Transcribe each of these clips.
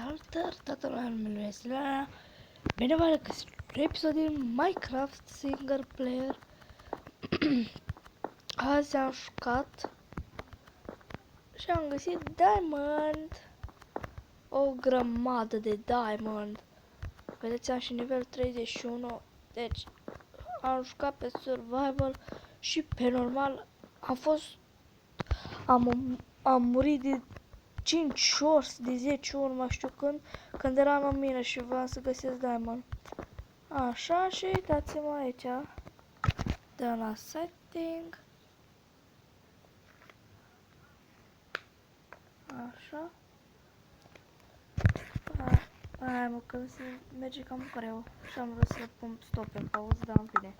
Salutări, toată lumea, numele este Lara. Bine v-am regăsit un episod din Minecraft Single Player. Azi am jucat și am găsit Diamond. O grămadă de Diamond. Vedeți, am și nivel 31. Deci am jucat pe Survival și pe normal. Am murit de 5 ori, de 10 ori, mai știu când eram în mină și voiam să găsesc Diamond. Așa, și uitați-mă aici, de la setting. Așa. Hai mă, că se merge cam greu și am vrut să pun stop pe pauză, dar în fine.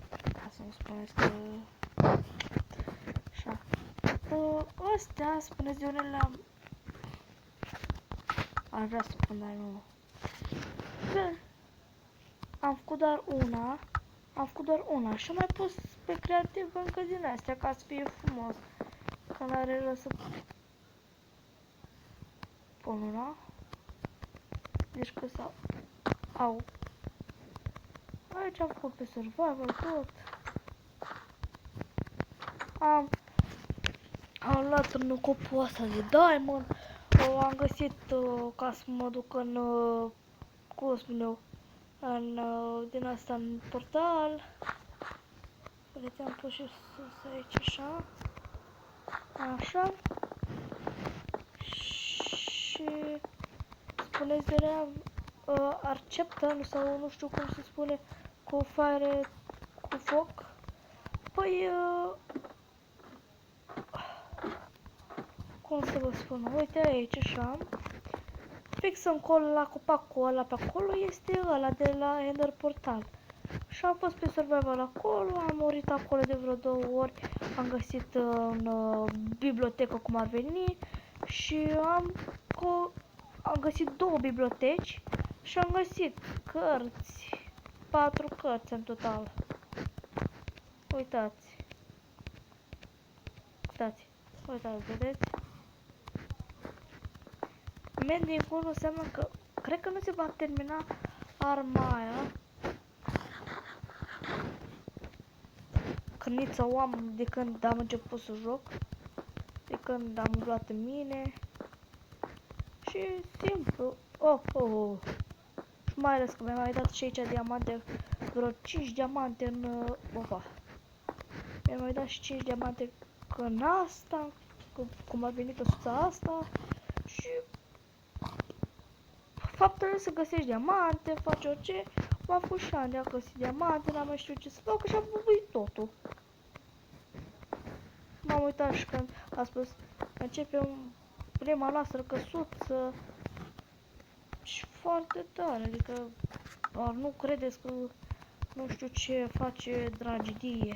Ca să nu spuneți că... Așa. Astea, spuneți de unde le-am... Aș vrea să pun Diamond. Am făcut doar una și am mai pus pe creativ încă din astea ca să fie frumos. Că n-are rost să pun una. Deci că sau... Au. Aici am făcut pe survival tot. Am luat în copul ăsta de Diamond. Am găsit ca să mă duc în... cum spun eu? Din asta în portal. Vedeți, am pus și sus aici, așa. Așa. Și spuneți de rea acceptă, sau nu știu cum se spune, cu fire, cu foc. Păi, cum să vă spun, uite aici, așa. Fix încolo la copacul ăla pe acolo este ăla de la Ender Portal. Și am fost pe survival acolo, am murit acolo de vreo 2 ori, am găsit în bibliotecă cum ar veni și am găsit 2 biblioteci și am găsit cărți, 4 cărți în total. Uitați, vedeți? Mending-ul înseamnă că cred că nu se va termina arma aia. Cârnița o am de când am început să joc, de când am luat în mine și simplu. Și mai ales că mi-a mai dat și aici diamante, vreo 5 diamante în opa. Mi-a mai dat și 5 diamante în asta, cum a venit ăsta asta și faptul să găsești diamante, faci orice. M-am făcut și am de a găsi diamante, n-am mai știut ce să fac și am bubuit totul. M-am uitat și când a spus începem prima noastră căsuță și foarte tare, adică nu credeți că nu știu ce face tragedie.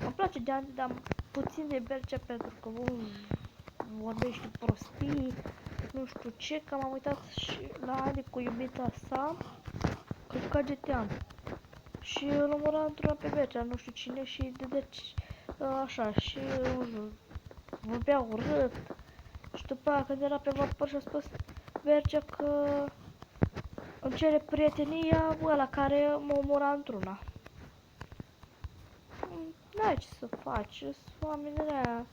Îmi place de ani, dar puțin de Bercea pentru că vorbește prostii, nu știu ce, că m-am uitat și la Adi cu iubita sa, că juca GTA și îl omora într-una pe Bercea, nu știu cine, și deci așa, și vorbea urât și după aia când era pe vapor și-a spus Bercea că îmi cere prietenia ăla care mă omora într-una. N-ai ce să faci, sunt oamenii aia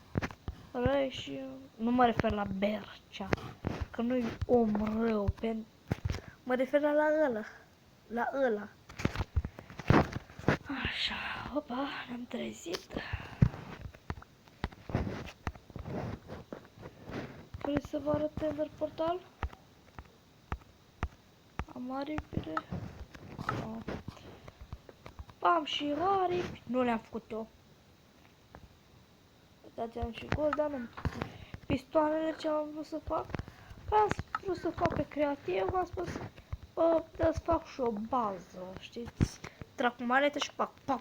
răi și nu mă refer la Bercea, că nu-i om rău, mă refer la ăla. Așa, opa, ne-am trezit. Vreți să vă arăt Ender Portal? Am aripile. Am și aripi, nu le-am făcut eu. Uitați, am și gol, dar nu pistoanele ce am vrut să fac. Am vrut să fac pe creativ, am spus, da să fac și o bază, știți? Trag cu manetă și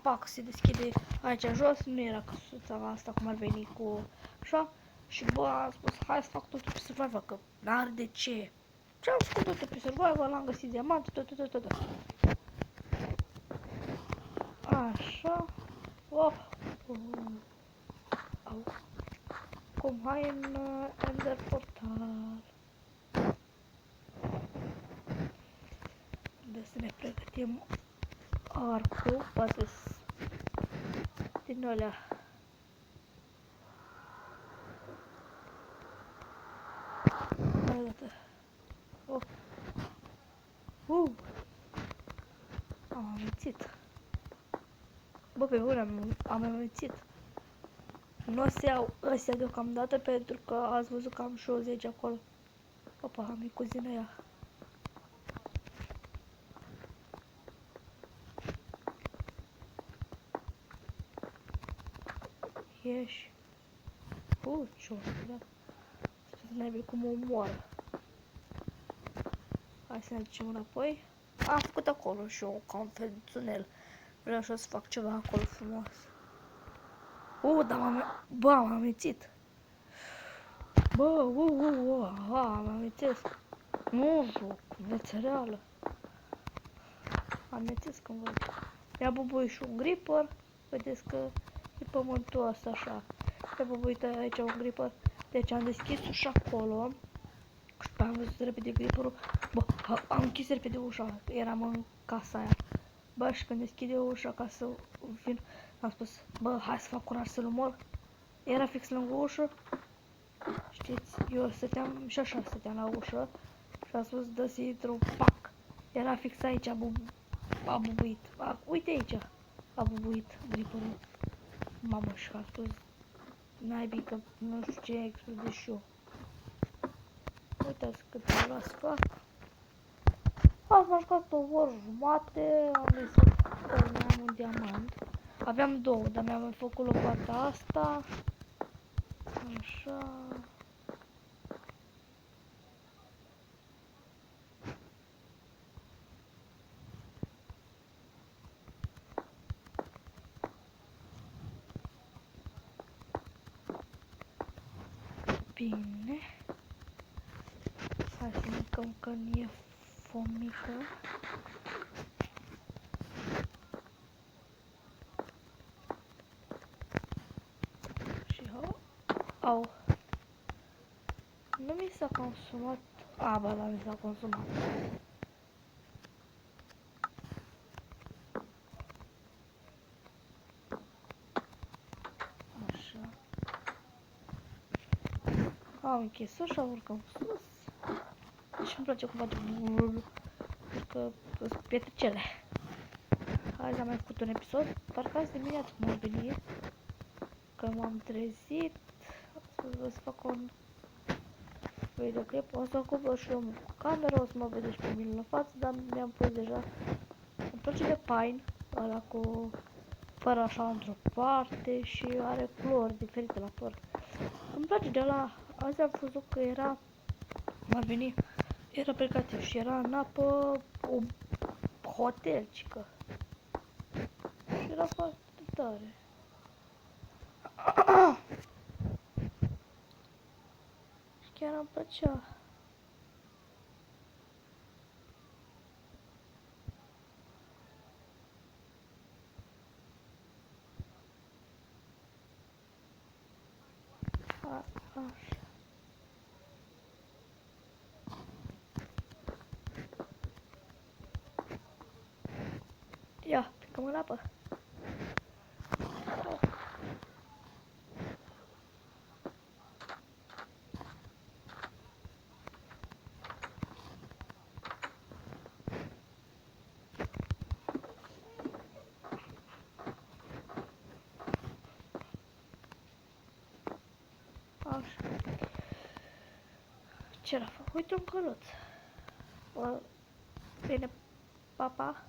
pac, se deschide aici jos, nu era căsuța asta cum ar veni cu așa. Și am spus, hai să fac totul pe survival, că n-are de ce. Și am făcut totul pe survival, am găsit diamante, tot. Așa. Cum hai în Ender Portal. scoatem arcul, poate din alea. Arată. Oh. Am amețit. Bă, pe bune, am amețit. Nu o să iau ăstea deocamdată pentru că ați văzut că am și o 10 acolo. Opa, am cuzină ea. Ieși. Ce-o, da? Să naibii cum o omoară. Hai să ne ducem înapoi. Am făcut acolo și eu ca un fel de tunel. Vreau și o să fac ceva acolo frumos. Dar am amețit. Am amețit. Nu joc, viața reală. Amețesc când văd. Mi-a bubuit și un gripper. Vedeți că e pământul ăsta așa. Mi-a bubuit aici un gripper. Deci am deschis ușa acolo. Și pe am văzut repede gripperul. Bă, am închis repede ușa. Eram în casa aia. Bă, și când deschide ușa ca să vin, am spus, bă, hai să fac curaj să-l omor. Era fix lângă ușă. Știți, eu stăteam și așa stăteam la ușă. Și am spus, dă să intru, pac. Era fix aici, a bubuit. Uite aici, a bubuit gripperul. Mamă, și am spus, naibii că nu știu ce explode și eu. Uitați cât am luat să fac. Ați m-am jucat o oră jumate, am lăsat că mi-am un diamant. Aveam două, dar mi-am mai făcut lopata asta. Așa. Bine. Hai să mâncăm că nu e fomică. Și au. Nu mi s-a consumat. Ba, da, mi s-a consumat. Așa. Am închis ușa, urcăm sus. Și îmi place cum face că sunt pietricele. Azi am mai făcut un episod, parcă azi dimineață cum am venit, că m-am trezit, o să fac un videoclip, o să acopăr și eu cu camera, o să mă vedeți pe mine la față, dar mi-am pus deja. Îmi place de Pine, ăla cu păr așa într-o parte și are culori diferite la păr. Îmi place de la, azi am văzut că era, m-a venit, era plecat și era în apă o hotelcică. Și era foarte tare. Și chiar îmi plăcea. Așa. Ia, plecăm în apă. Așa. Ce l-a făcut? Uite un căluț. Bine, papa.